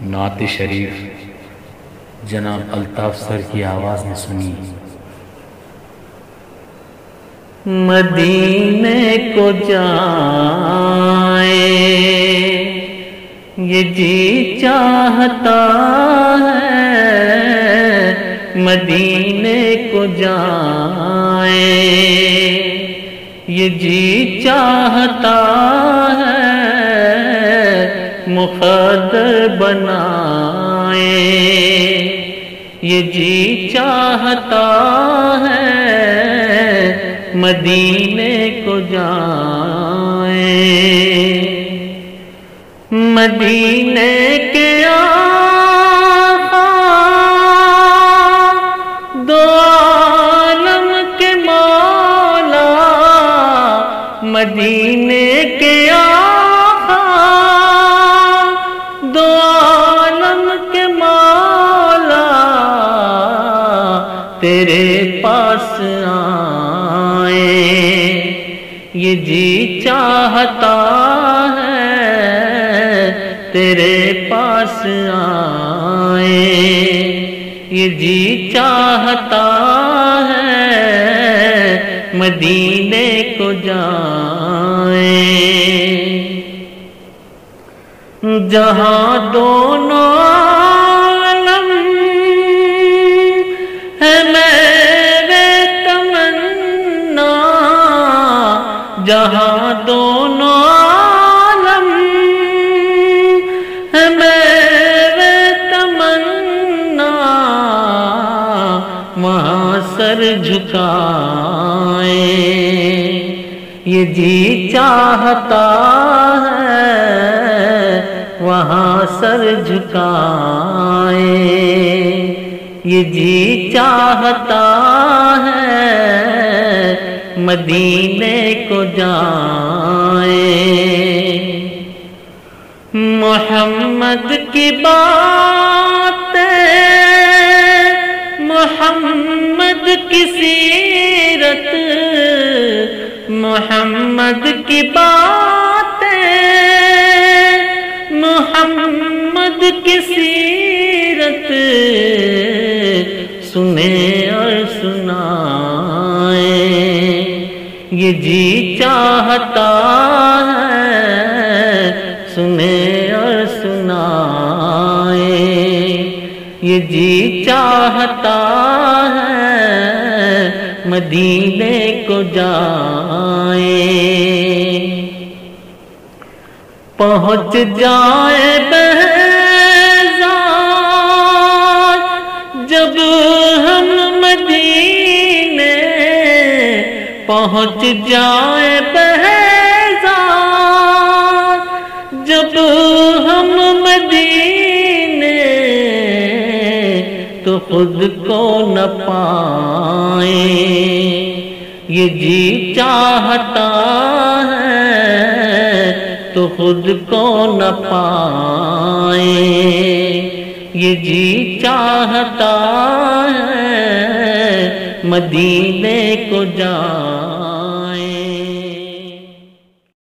نعت شریف جناب الطاف سر کی آواز میں سنی۔ مدینے کو جائیں یہ جی چاہتا ہے، مدینے کو جائیں یہ جی چاہتا ہے، مقدر بنائیں یہ جی چاہتا ہے، مدینے کو جائیں۔ مدینے کے آقا دو عالم کے مولا، مدینے کے آقا دو عالم کے مولا، تیرے پاس یہ جی چاہتا ہے، تیرے پاس آئیں یہ جی چاہتا ہے، مدینے کو جائیں۔ جہاں دونوں عالم ہے میرے تمنا، جہاں دونوں عالم ہے میرے تمنا، وہاں سر جھکائیں یہ جی چاہتا ہے، وہاں سر جھکائیں یہ جی چاہتا ہے، مدینے کو جائیں۔ محمد کی باتیں، محمد کی سیرت، محمد کی باتیں، محمد کی سیرت، سنیں اور سنائیں یہ جی چاہتا ہے، سنیں اور سنائیں یہ جی چاہتا ہے، مدینے کو جائیں۔ پہنچ جائے بہزاد جب ہم مدینے، پہنچ جائے بہزاد جب ہم مدینے، تو خود کو نہ پائیں یہ جی چاہتا ہے، تو خود کو نہ پائیں یہ جی چاہتا ہے، مدینے کو جائیں۔